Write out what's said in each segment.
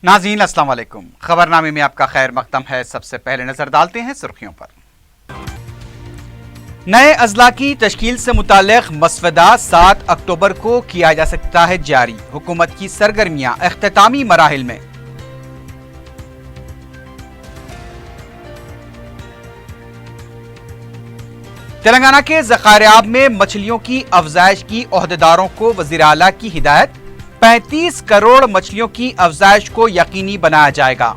नाज़रीन अस्सलाम वालेकुम। खबरनामे में आपका खैर मकदम है। सबसे पहले नजर डालते हैं सुर्खियों पर। नए अजला की तश्कील से मुताल्लिक मसवदा 7 अक्टूबर को किया जा सकता है जारी। हुकूमत की सरगर्मियां इख्तितामी मराहिल में। तेलंगाना के ज़खायर-ए-आब में मछलियों की अफजाइश की ओहदेदारों को वज़ीर आला की हिदायत। 35 करोड़ मछलियों की अफजाइश को यकीनी बनाया जाएगा।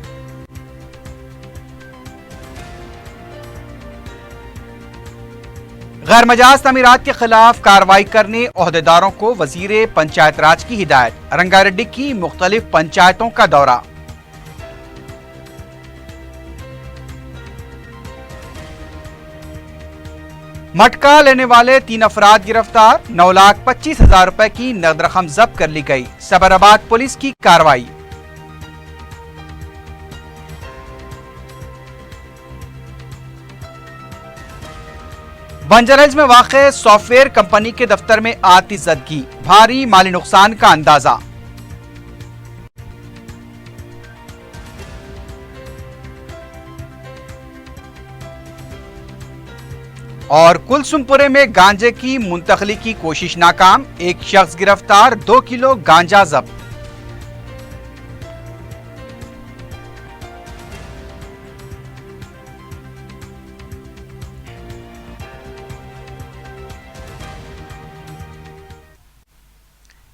गैर मजाज तमीरात के खिलाफ कार्रवाई करने ओहदेदारों को वजीर पंचायत राज की हिदायत। रंगारेड्डी की मुख्तलिफ पंचायतों का दौरा। मटका लेने वाले 3 अफराद गिरफ्तार। 9,25,000 रुपए की नकद रकम जब्त कर ली गई। सबराबाद पुलिस की कार्रवाई। बंजरहिल्स में वाक़े सॉफ्टवेयर कंपनी के दफ्तर में आतिशज़दगी। भारी माली नुकसान का अंदाजा। और कुलसुमपुरे में गांजे की मुंतकली की कोशिश नाकाम। एक शख्स गिरफ्तार। 2 किलो गांजा जब्त।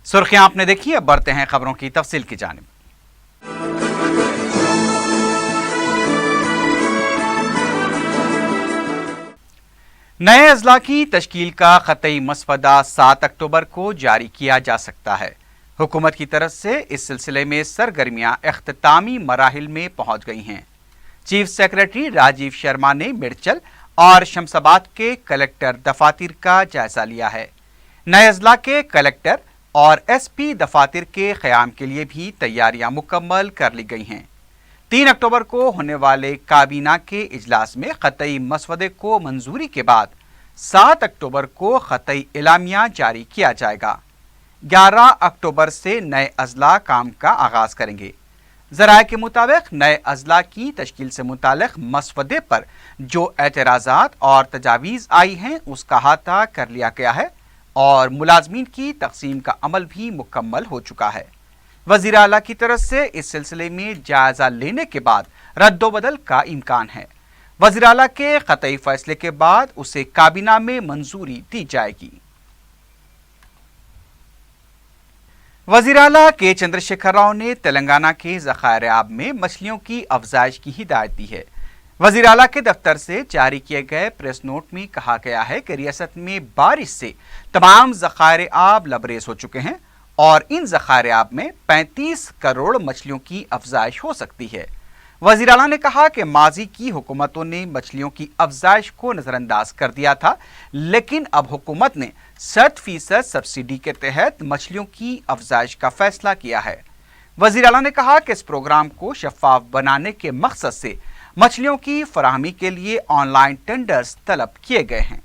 सुर्खियां आपने देखी। अब बढ़ते हैं खबरों की तफसील की जानिब। नए अजला की तश्कील का ख़तई मसवदा 7 अक्टूबर को जारी किया जा सकता है। हुकूमत की तरफ से इस सिलसिले में सरगर्मियां इख्तितामी मराहिल में पहुंच गई हैं। चीफ सेक्रेटरी राजीव शर्मा ने मिर्चल और शमशाबाद के कलेक्टर दफातर का जायजा लिया है। नए अजला के कलेक्टर और SP दफातर के क़याम के लिए भी तैयारियां मुकम्मल कर ली गई हैं। 3 अक्टूबर को होने वाले काबीना के इजलास में ख़तई मसवदे को मंजूरी के बाद 7 अक्टूबर को ख़तई एलामिया जारी किया जाएगा। 11 अक्टूबर से नए अजला काम का आगाज करेंगे। ज़राए के मुताबिक नए अजला की तश्कील से मुताल्लिक मसवदे पर जो एतराज़ात और तजावीज़ आई हैं उसका अहाता कर लिया गया है और मुलाजमीन की तकसीम का अमल भी मुकम्मल हो चुका है। वज़ीर आला की तरफ से इस सिलसिले में जायजा लेने के बाद रद्दोबदल का इम्कान है। वज़ीर आला के क़तई फैसले के बाद उसे काबीना में मंजूरी दी जाएगी। वज़ीर आला के चंद्रशेखर राव ने तेलंगाना के ज़खायर-ए-आब में मछलियों की अफजाइश की हिदायत दी है। वज़ीर आला के दफ्तर से जारी किए गए प्रेस नोट में कहा गया है कि रियासत में बारिश से तमाम ज़खायर-ए-आब लबरेज हो चुके हैं और इन ज़खायर-ए-आब में 35 करोड़ मछलियों की अफजाइश हो सकती है। वज़ीर आला ने कहा कि माजी की हुकूमतों ने मछलियों की अफजाइश को नज़रअंदाज कर दिया था, लेकिन अब हुकूमत ने 60% सब्सिडी के तहत मछलियों की अफजाइश का फैसला किया है। वज़ीर आला ने कहा कि इस प्रोग्राम को शफाफ बनाने के मकसद से मछलियों की फराहमी के लिए ऑनलाइन टेंडर्स तलब किए गए हैं।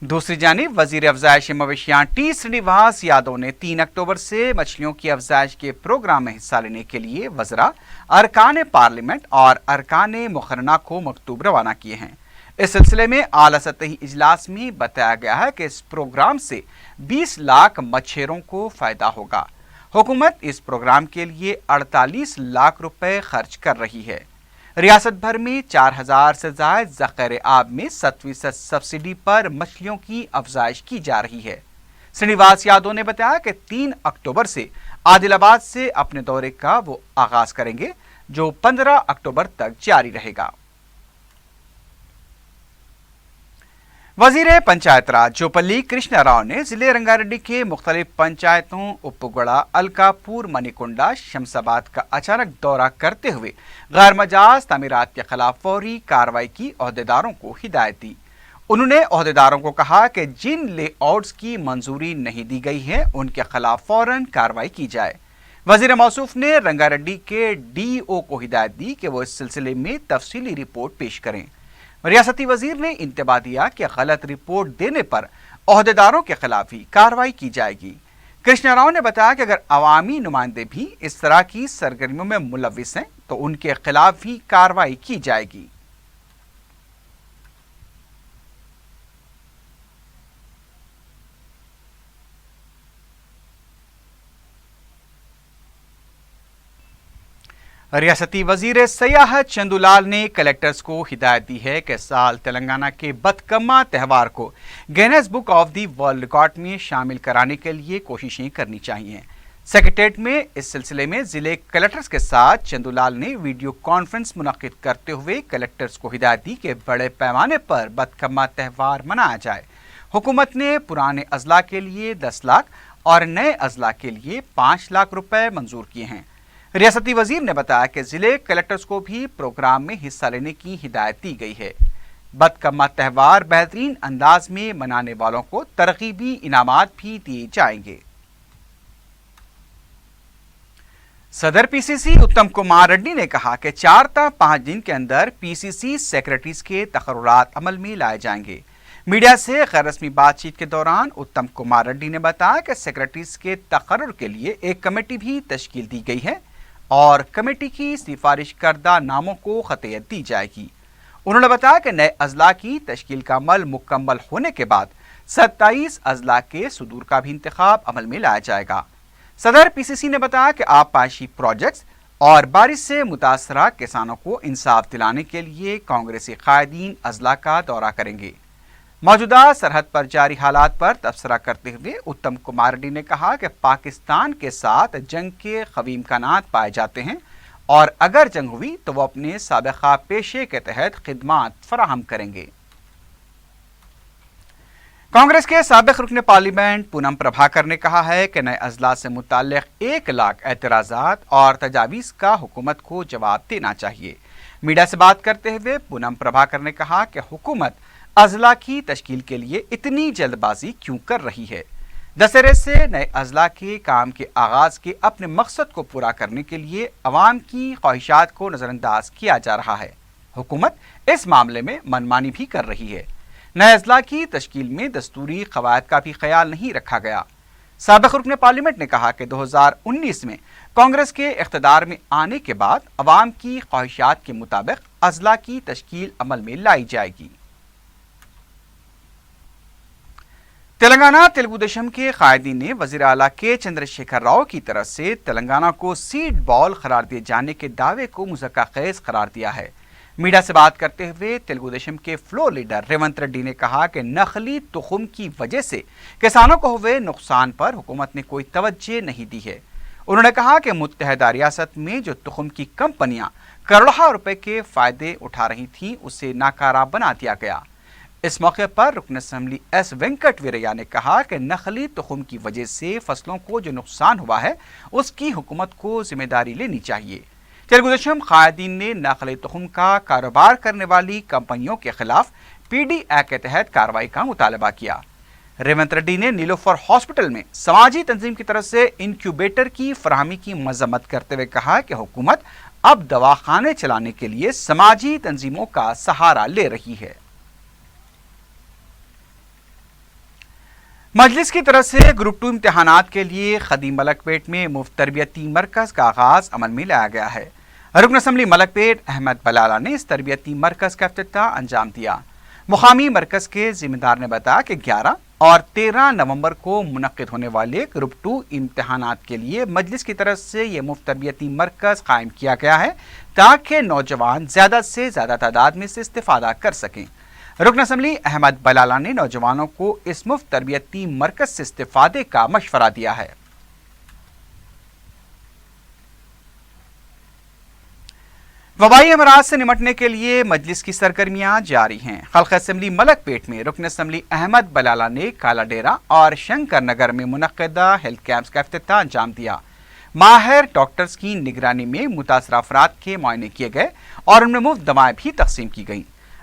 दूसरी जानिब वजीर अफजाइश मवेशियां टी श्रीनिवास यादव ने 3 अक्टूबर से मछलियों की अफजाइश के प्रोग्राम में हिस्सा लेने के लिए वज़रा, अरकान पार्लियामेंट और अरकान मुखरना को मकतूब रवाना किए हैं। इस सिलसिले में आला सतही इजलास में बताया गया है कि इस प्रोग्राम से 20 लाख मच्छेरों को फायदा होगा। हुकूमत इस प्रोग्राम के लिए 48 लाख रुपए खर्च कर रही है। रियासत भर में 4,000 से ज़ायद ज़खायर-ए-आब में 7% सब्सिडी पर मछलियों की अफजाइश की जा रही है। श्रीनिवास यादव ने बताया कि 3 अक्टूबर से आदिलाबाद से अपने दौरे का वो आगाज करेंगे जो 15 अक्टूबर तक जारी रहेगा। वजीर पंचायत राज जोपल्ली कृष्णा राव ने जिले रंगारेड्डी के मुख्तलिफ पंचायतों उप्पुगड़ा, अलकापुर, मणिकुंडा, शमशाबाद का अचानक दौरा करते हुए गैर मजाज तामीरात के खिलाफ फौरी कार्रवाई की ओहदेदारों को हिदायत दी। उन्होंने ओहदेदारों को कहा कि जिन लेआउट्स की मंजूरी नहीं दी गई है उनके खिलाफ फौरन कार्रवाई की जाए। वजीर मौसूफ ने रंगारेड्डी के DO को हिदायत दी कि वो इस सिलसिले में तफसीली रिपोर्ट पेश करें। रियासती वजीर ने इंतबाह दिया कि गलत रिपोर्ट देने पर ओहदेदारों के खिलाफ ही कार्रवाई की जाएगी। कृष्णा राव ने बताया कि अगर अवामी नुमाइंदे भी इस तरह की सरगर्मियों में मुलविस हैं तो उनके खिलाफ भी कार्रवाई की जाएगी। रियासती वजीर सयाहत चंदूलाल ने कलेक्टर्स को हिदायत दी है कि साल तेलंगाना के बतकम्मा त्यौहार को Guinness book of the world record में शामिल कराने के लिए कोशिशें करनी चाहिए। सेक्रेटेरिएट में इस सिलसिले में जिले कलेक्टर्स के साथ चंदूलाल ने वीडियो कॉन्फ्रेंस मुनक्किद करते हुए कलेक्टर्स को हिदायत दी कि बड़े पैमाने पर बतकम्मा त्यौहार मनाया जाए। हुकूमत ने पुराने अजला के लिए 10 लाख और नए अजला के लिए 5 लाख रुपए मंजूर किए हैं। रियासती वजीर ने बताया कि जिले कलेक्टर्स को भी प्रोग्राम में हिस्सा लेने की हिदायत दी गई है। बतकम्मा त्यौहार बेहतरीन अंदाज में मनाने वालों को तरगीबी इनामात भी दिए जाएंगे। सदर पीसीसी उत्तम कुमार रेड्डी ने कहा कि 4 ta 5 दिन के अंदर पीसीसी सेक्रेटरीज के तकर्रुरात अमल में लाए जाएंगे। मीडिया से गैर रस्मी बातचीत के दौरान उत्तम कुमार रेड्डी ने बताया कि सेक्रेटरीज के तकर्रुर के लिए एक कमेटी भी तश्कील दी गई है और कमेटी की सिफारिश करदा नामों को खतियत दी जाएगी। उन्होंने बताया कि नए अजला की तश्कील का अमल मुकम्मल होने के बाद 27 अजला के सुदूर का भी इंतखाब अमल में लाया जाएगा। सदर पीसीसी ने बताया कि आबपाशी प्रोजेक्ट्स और बारिश से मुतासरा किसानों को इंसाफ दिलाने के लिए कांग्रेसी कायदीन अजला का दौरा करेंगे। मौजूदा सरहद पर जारी हालात पर तबसरा करते हुए उत्तम कुमार रेड्डी ने कहा कि पाकिस्तान के साथ जंग के ख़वी इम्कानात पाए जाते हैं और अगर जंग हुई तो वो अपने साबिक़ा पेशे के तहत खिदमात फराहम करेंगे। कांग्रेस के साबिक़ रुकन पार्लियामेंट पूनम प्रभाकर ने कहा है कि नए अजला से मुताल्लिक़ 1 लाख एतराज़ात और तजावीज़ का हुकूमत को जवाब देना चाहिए। मीडिया से बात करते हुए पूनम प्रभाकर ने कहा कि हुकूमत अजला की तश्कील के लिए इतनी जल्दबाजी क्यों कर रही है। दशहरे से नए अजला के काम के आगाज के अपने मकसद को पूरा करने के लिए अवाम की ख्वाहिशात को नज़रअंदाज किया जा रहा है। हुकूमत इस मामले में मनमानी भी कर रही है। नए अजला की तश्कील में दस्तूरी क़वायद का भी ख्याल नहीं रखा गया। साबिक़ रुकन पार्लियामेंट ने कहा कि 2019 में कांग्रेस के इख्तिदार में आने के बाद अवाम की ख्वाहिशात के मुताबिक अजला की तश्कील अमल में लाई जाएगी। तेलंगाना तेलुगु देशम के कायदीन ने वज़ीर आला के चंद्रशेखर राव की तरफ से तेलंगाना को सीड बॉल करार दिए जाने के दावे को मुज़क्का ख़ेज़ करार दिया है। मीडिया से बात करते हुए तेलुगु देशम के फ्लोर लीडर रेवंत रेड्डी ने कहा कि नकली तुखम की वजह से किसानों को हुए नुकसान पर हुकूमत ने कोई तवज्जो नहीं दी है। उन्होंने कहा कि मुत्तहदा रियासत में जो तुखम की कंपनियां करोड़ों रुपए के फायदे उठा रही थीं उसे नाकारा बना दिया गया। इस मौके पर रुकन असेंबली एस वेंकट वीरैया ने कहा कि नकली तुखम की वजह से फसलों को जो नुकसान हुआ है उसकी हुकूमत को जिम्मेदारी लेनी चाहिए। तेलुगु देशम कायदीन ने नकली तुखम का कारोबार करने वाली कंपनियों के खिलाफ पीडी एक्ट के तहत कार्रवाई का मुतालबा किया। रेवंत रेड्डी ने नीलोफर हॉस्पिटल में समाजी तंजीम की तरफ से इंक्यूबेटर की फराहमी की मजम्मत करते हुए कहा कि हुकूमत अब दवाखाने चलाने के लिए समाजी तंजीमों का सहारा ले रही है। मजलिस की तरफ से ग्रुप 2 इम्तिहानात के लिए खदीम मलकपेट में मुफ्त तरबियती मरकज का आगाज अमल में लाया गया है। रुकन असेंबली मलकपेट अहमद बलाला ने इस तरबियती मरकज का इफ्तिताह अंजाम दिया। मुकामी मरकज के जिम्मेदार ने बताया कि 11 और 13 नवंबर को मुनक्किद होने वाले ग्रुप 2 इम्तिहानात के लिए मजलिस की तरफ से ये मुफ्त तरबियती मरकज कायम किया गया है ताकि नौजवान ज़्यादा से ज़्यादा तादाद में से इस्तेफादा कर सकें। रुकन असेंबली अहमद बलाला ने नौजवानों को इस मुफ्त तरबियती मरकज से इस्तेफादे का मशवरा दिया है। वबाई अमराज से निमटने के लिए मजलिस की सरगर्मियां जारी हैं। खल्क़ असेंबली मलकपेट में रुकन असेंबली अहमद बलाला ने काला डेरा और शंकर नगर में मुनक्किदा हेल्थ कैंप्स का इफ्तिताह अंजाम दिया। माहिर डॉक्टर्स की निगरानी में मुतासर अफराद के मुआयने किए गए और उनमें मुफ्त दवाएं भी तकसीम की गईं।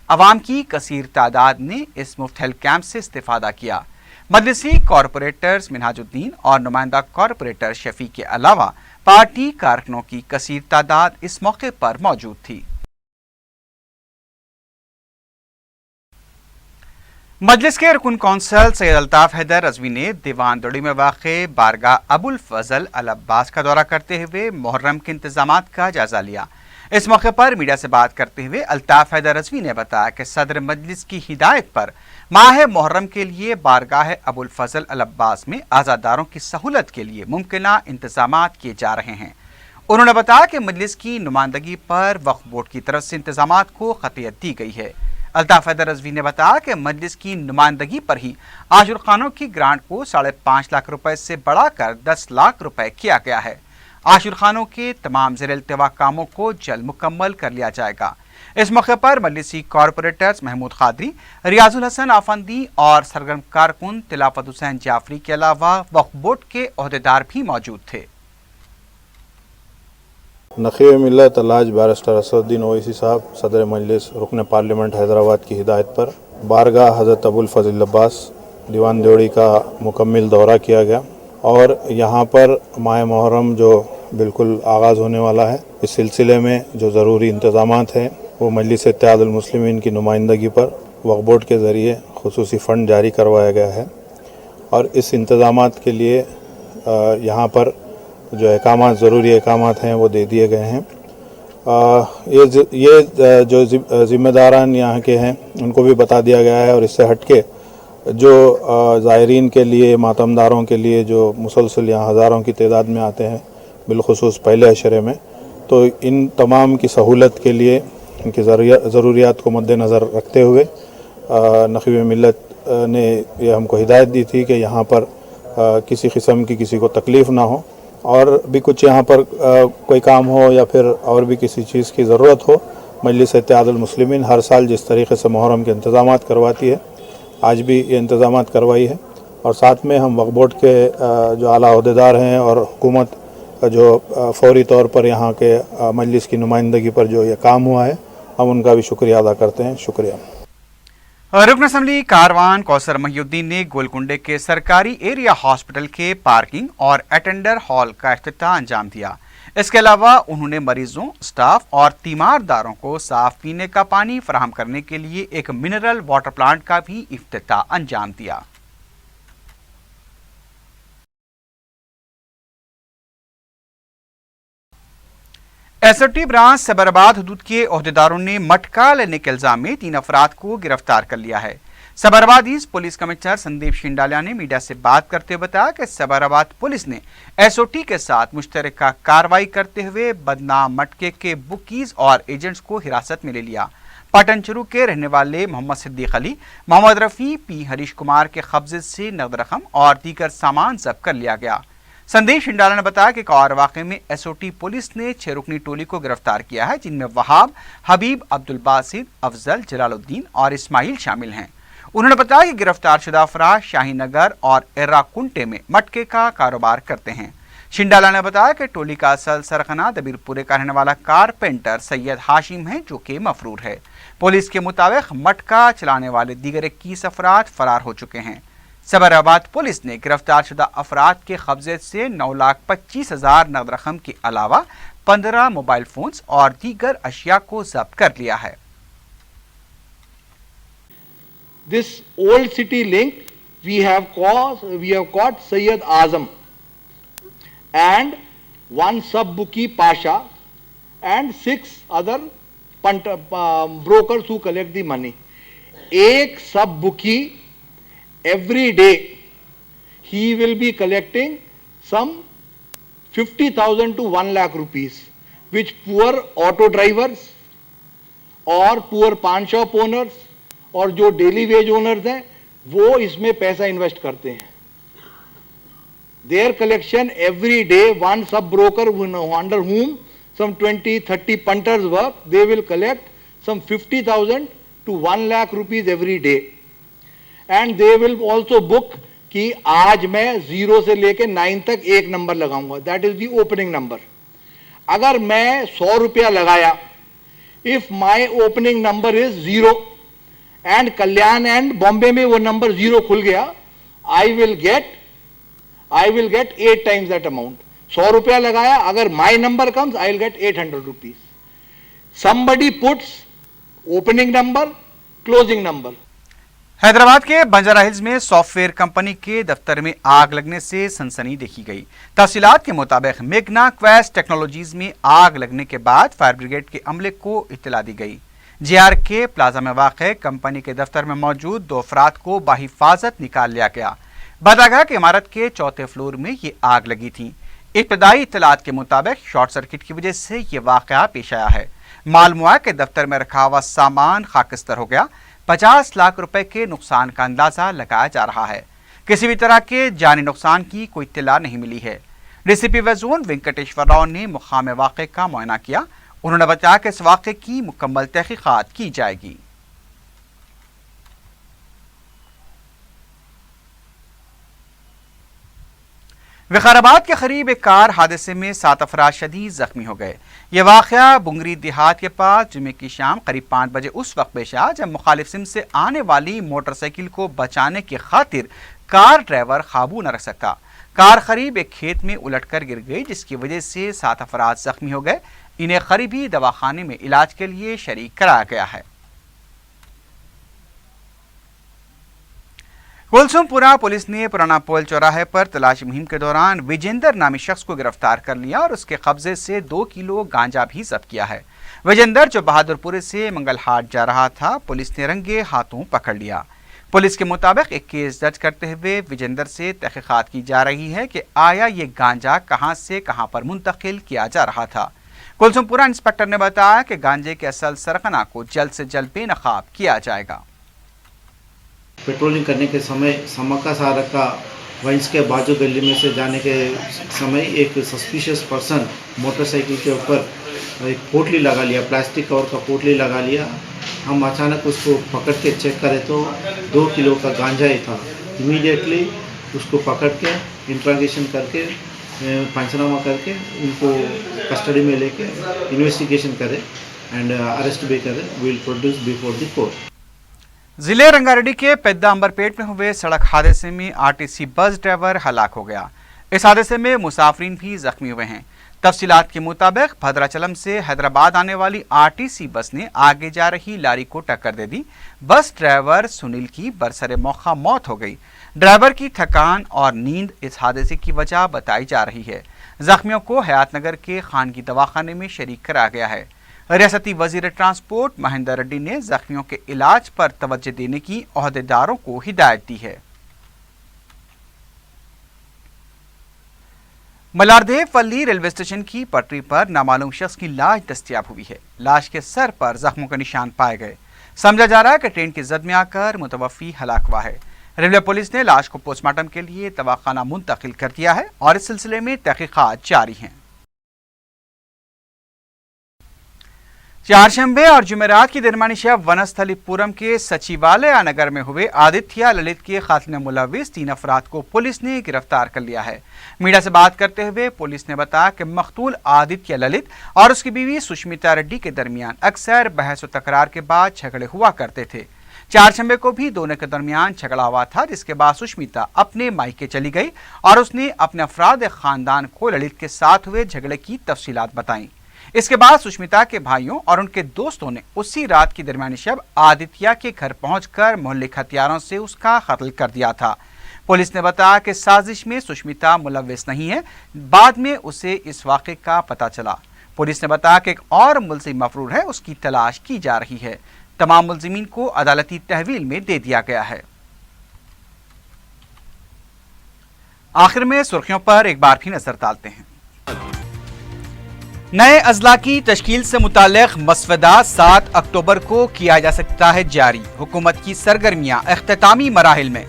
अवाम की कसीर तादाद ने इस मुफ्त हेल्थ कैंप से इस्तेफादा किया। मजलिसी कॉरपोरेटर्स मिनहाजुद्दीन और नुमाइंदा कॉरपोरेटर शफी के अलावा पार्टी कारकुनों की कसीर तादाद इस मौके पर मौजूद थी। मजलिस के रुकन कौंसल सैयद अल्ताफ हैदर रजवी ने दीवान दौड़ी में वाक़ बारगाह अबुल फजल अल अब्बास का दौरा करते हुए मुहर्रम के इंतजामात का जायजा लिया। इस मौके पर मीडिया से बात करते हुए अल्ताफ हैदर रजवी ने बताया कि सदर मजलिस की हिदायत पर माह मुहर्रम के लिए बारगाह अबुल फजल अल अब्बास में आज़ादारों की सहूलत के लिए मुमकिना इंतजामात किए जा रहे हैं। उन्होंने बताया कि मजलिस की नुमाइंदगी पर वक्फ बोर्ड की तरफ से इंतजामात को खतियत दी गई है। अल्ताफ हैदर रजवी ने बताया कि मजलिस की नुमाइंदगी पर ही आशुर खानों की ग्रांट को 5.5 लाख रुपए से बढ़ाकर 10 लाख रुपए किया गया है। आशुर खानों के तमाम ज़ेर इल्तिवा कामों को जल्द मुकम्मल कर लिया जाएगा। इस मौके पर मजलिसी कॉरपोरेटर्स महमूद खादरी, रियाजुल हसन आफंदी और सरगर्म कारकुन तिलाफत हुसैन जाफरी के अलावा वक्फ बोर्ड के ओहदेदार भी मौजूद थे। नक़ीब मिल्लत अल्लाज बैरिस्टर असदुद्दीन ओवैसी साहब सदर मजलिस रुकन पार्लियामेंट हैदराबाद की हिदायत पर बारगाह हज़रत अबुल फजल अब्बास दीवान देवड़ी का मुकम्मल दौरा किया गया और यहाँ पर माह मुहर्रम जो बिल्कुल आगाज़ होने वाला है, इस सिलसिले में जो ज़रूरी इंतज़ामात हैं वो मजलिस इत्तेहादुल मुस्लिमीन की नुमाइंदगी पर वक्फ बोर्ड के ज़रिए खुसूसी फ़ंड जारी करवाया गया है और इस इंतज़ामात के लिए यहाँ पर जो अहकामात ज़रूरी अहकामात हैं वो दे दिए गए हैं। ये जो ज़िम्मेदारान यहाँ के हैं उनको भी बता दिया गया है और इससे हट के जो ज़ायरीन के लिए, मातमदारों के लिए जो मुसलसल यहाँ हज़ारों की तादाद में आते हैं बिलखुसूस पहले अशरे में, तो इन तमाम की सहूलत के लिए इनकी ज़रूरियात को मद्देनज़र रखते हुए नक़ीब मिल्लत ने ये हमको हिदायत दी थी कि यहाँ पर किसी किस्म की किसी को तकलीफ़ ना हो और भी कुछ यहाँ पर कोई काम हो या फिर और भी किसी चीज़ की ज़रूरत हो, मजलिस इत्तेहादुल मुस्लिमीन हर साल जिस तरीके से मुहर्रम के इंतज़ामात करवाती है, आज भी ये इंतज़ामात करवाई है। और साथ में हम वक्फ बोर्ड के जो आला ओहदेदार हैं और हुकूमत जो फौरी तौर पर यहाँ के मजलिस की नुमाइंदगी पर जो ये काम हुआ है, हम उनका भी शुक्रिया अदा करते हैं। शुक्रिया। रुकन असम्बली कारवान कौसर महिउद्दीन ने गोलकुंडे के सरकारी एरिया हॉस्पिटल के पार्किंग और अटेंडर हॉल का इफ्तिताह अंजाम दिया। इसके अलावा उन्होंने मरीजों, स्टाफ और तीमारदारों को साफ पीने का पानी फराहम करने के लिए एक मिनरल वाटर प्लांट का भी इफ्तिताह अंजाम दिया। एसओटी ब्रांच सबराबाद हुदूद के ओहदेदारों ने मटका लेने के इल्जाम में 3 अफराद को गिरफ्तार कर लिया है। Cyberabad East police commissioner Sandeep Shandilya ने मीडिया से बात करते हुए बताया कि सबराबाद पुलिस ने एसओटी के साथ मुश्तरका कार्रवाई करते हुए बदनाम मटके के बुकीज और एजेंट्स को हिरासत में ले लिया। पटनचरू के रहने वाले मोहम्मद सिद्दीक अली, मोहम्मद रफ़ी, पी हरीश कुमार के कब्जे से नकद रकम और दीगर सामान जब्त कर लिया गया। संदीप शिंडाला ने बताया कि और वाक़े में एसओटी पुलिस ने 6 रुकनी टोली को गिरफ्तार किया है, जिनमें वहाब, हबीब, अब्दुल बासित, अफजल, जलालुद्दीन और इस्माइल शामिल हैं। उन्होंने बताया कि गिरफ्तार शुदा अफराद शाहीनगर और एर्राकुंटे में मटके का कारोबार करते हैं। शिंडाला ने बताया कि टोली का असल सरगना दबीरपुरे का रहने वाला कारपेंटर सैयद हाशिम है, जो कि मफरूर है। पुलिस के मुताबिक मटका चलाने वाले दीगर 21 अफराद फरार हो चुके हैं। सबराबाद पुलिस ने गिरफ्तार शुदा अफराद के कब्जे से 9,25,000 नकद रकम के अलावा 15 मोबाइल फोन्स और दीगर अशिया को जब्त कर लिया है। This old city link we have caught Sayyid Azam and one sub-bookie Pasha and 6 other brokers who collect the money. एक sub-bookie every day he will be collecting some 50,000 to 1 lakh rupees, which poor auto drivers और poor पान shop owners और जो daily veg owners हैं वो इसमें पैसा invest करते हैं। Their collection every day, one sub broker under whom some 20-30 punters work, they will collect some 50,000 to 1 lakh rupees every day. And they will also book कि आज मैं 0 से लेके 9 तक एक नंबर लगाऊंगा, that is the opening number. अगर मैं 100 रुपया लगाया, if my opening number is 0 and Kalyan and Bombay में वो नंबर 0 खुल गया, I will get 8 times that amount. 100 रुपया लगाया, अगर my number comes, I will get 800 rupees. Somebody puts opening number, closing number. Hyderabad के बंजारा हिल्स में सॉफ्टवेयर कंपनी के दफ्तर में आग लगने से सनसनी देखी गई। तफसीलात के मुताबिक मेघना क्वेस्ट टेक्नोलॉजीज में आग लगने के बाद फायर ब्रिगेड के अमले को इत्तला दी गई। JRK प्लाजा में वाक़ कंपनी के दफ्तर में मौजूद 2 अफराद को बाहिफाजत निकाल लिया गया। बताया गया कि इमारत के 4थे फ्लोर में ये आग लगी थी। इब्तदाई इत्तलात के मुताबिक शॉर्ट सर्किट की वजह से ये वाक़या पेश आया है। मालूम हुआ कि दफ्तर में रखा हुआ सामान खाकस्तर हो गया। 50 लाख रुपए के नुकसान का अंदाजा लगाया जा रहा है। किसी भी तरह के जानी नुकसान की कोई इत्तला नहीं मिली है। DCP जोन वेंकटेश्वर राव ने मुकाम वाक़े का मुआयना किया। उन्होंने बताया कि इस वाक़े की मुकम्मल तहक़ीक़ात की जाएगी। विकाराबाद के करीब एक कार हादसे में 7 अफराद शदीद जख्मी हो गए। यह वाक़या बुंगरी देहात के पास जुमे की शाम करीब 5 बजे उस वक्त पेश आया जब मुखालिफ सिम से आने वाली मोटरसाइकिल को बचाने की खातिर कार ड्राइवर काबू न रख सका। कार करीब एक खेत में उलटकर गिर गई, जिसकी वजह से 7 अफराद जख्मी हो गए। इन्हें करीबी दवाखाने में इलाज के लिए शरीक कराया गया है। कुलसुमपुरा पुलिस ने पुराना पोल चौराहे पर तलाशी मुहिम के दौरान विजेंदर नामी शख्स को गिरफ्तार कर लिया और उसके कब्जे से 2 किलो गांजा भी जब्त किया है। विजेंदर, जो बहादुरपुर से मंगलहाट जा रहा था, पुलिस ने रंगे हाथों पकड़ लिया। पुलिस के मुताबिक एक केस दर्ज करते हुए विजेंदर से तहकीकात की जा रही है कि आया ये गांजा कहां से कहां पर मुंतकिल किया जा रहा था। कुलसुमपुरा इंस्पेक्टर ने बताया कि गांजे के असल सरगना को जल्द से जल्द बेनकाब किया जाएगा। पेट्रोलिंग करने के समय समक्का सारा का वाइंस के बाजू गली में से जाने के समय एक सस्पिशियस पर्सन मोटरसाइकिल के ऊपर एक पोटली लगा लिया, प्लास्टिक कवर का पोटली लगा लिया। हम अचानक उसको पकड़ के चेक करें तो 2 किलो का गांजा ही था। इमीडिएटली उसको पकड़ के इंट्रोगेशन करके पंचनामा करके उनको कस्टडी में लेके इन्वेस्टिगेशन करें एंड अरेस्ट भी करें। Will produce before the court. जिले रंगारेड्डी के पेद्दा अंबरपेट में हुए सड़क हादसे में RTC बस ड्राइवर हलाक हो गया। इस हादसे में मुसाफिरीन भी जख्मी हुए हैं। तफसीलात के मुताबिक भद्राचलम से हैदराबाद आने वाली RTC बस ने आगे जा रही लारी को टक्कर दे दी। बस ड्राइवर सुनील की बरसरे मौका मौत हो गई। ड्राइवर की थकान और नींद इस हादसे की वजह बताई जा रही है। जख्मियों को हयातनगर के खानगी दवाखाने में शरीक कराया गया है। रियासती वजीर ट्रांसपोर्ट महेंद्र रेड्डी ने जख्मियों के इलाज पर तवज्जो देने की ओहदेदारों को हिदायत दी है। मलारदेव रेलवे स्टेशन की पटरी पर नामालूम शख्स की लाश दस्तयाब हुई है। लाश के सर पर जख्मों के निशान पाए गए। समझा जा रहा है कि ट्रेन की जद में आकर मुतवफ़ी हलाक हुआ है। रेलवे पुलिस ने लाश को पोस्टमार्टम के लिए दवाखाना मुंतकिल कर दिया है और इस सिलसिले में तहकीकात जारी हैं। चारशंबे और जुमेरात की दरमियानी शब वनस्थलीपुरम के सचिवालय नगर में हुए आदित्य ललित के कातिल में मुलविस 3 अफराद को पुलिस ने गिरफ्तार कर लिया है। मीडिया से बात करते हुए पुलिस ने बताया कि मकतूल आदित्य ललित और उसकी बीवी सुष्मिता रेड्डी के दरमियान अक्सर बहस व तकरार के बाद झगड़े हुआ करते थे। चारशंबे को भी दोनों के दरमियान झगड़ा हुआ था, जिसके बाद सुष्मिता अपने मायके चली गई और उसने अपने अफराद खानदान को ललित के साथ हुए झगड़े की तफसीलात बताईं। इसके बाद सुष्मिता के भाइयों और उनके दोस्तों ने उसी रात की दरमियानी शब आदित्य के घर पहुंचकर मोहल्ले हथियारों से उसका कत्ल कर दिया था। पुलिस ने बताया कि साजिश में सुष्मिता मुलविस नहीं है। बाद में उसे इस वाक़े का पता चला। पुलिस ने बताया कि एक और मुलजिम मफरूर है, उसकी तलाश की जा रही है। तमाम मुलजिमीन को अदालती तहवील में दे दिया गया है। आखिर में सुर्खियों पर एक बार भी नजर डालते हैं। नए अजला की तश्कील से मुताल्लिक मसवदा 7 अक्टूबर को किया जा सकता है जारी। हुकूमत की सरगर्मियां इख्तितामी मराहिल में।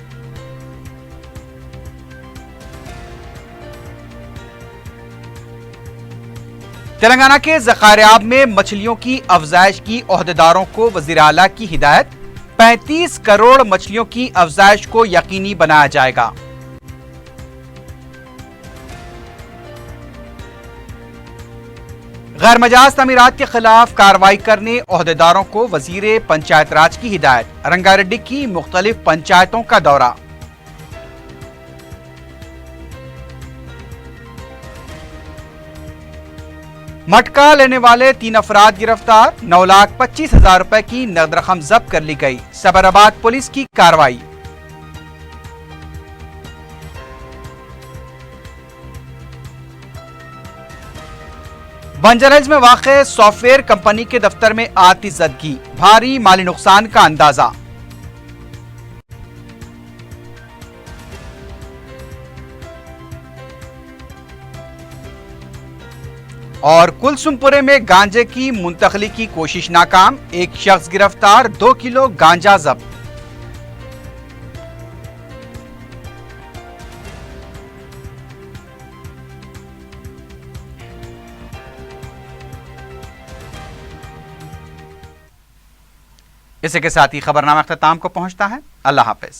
तेलंगाना के ज़खारियाब में मछलियों की अफजाइश की ओहदेदारों को वज़ीर आला की हिदायत। 35 करोड़ मछलियों की अफजाइश को यकीनी बनाया जाएगा। गैर मजाज तमीरात के खिलाफ कार्रवाई करने ओहदेदारों को वजीर पंचायत राज की हिदायत। रंगारेड्डी की मुख्तलिफ पंचायतों का दौरा। मटका लेने वाले 3 अफराद गिरफ्तार, 9,25,000 रुपए की नकद रकम जब्त कर ली गई। सबराबाद पुलिस की कार्रवाई। बंजर हिल्स में वाक़े सॉफ्टवेयर कंपनी के दफ्तर में आतिशबाजी, भारी माली नुकसान का अंदाजा। और कुलसुमपुरे में गांजे की मुंतकली की कोशिश नाकाम, एक शख्स गिरफ्तार, 2 किलो गांजा जब्त। इसी के साथ ही खबरनामा अख्ताम को पहुंचता है। अल्लाह हाफिज।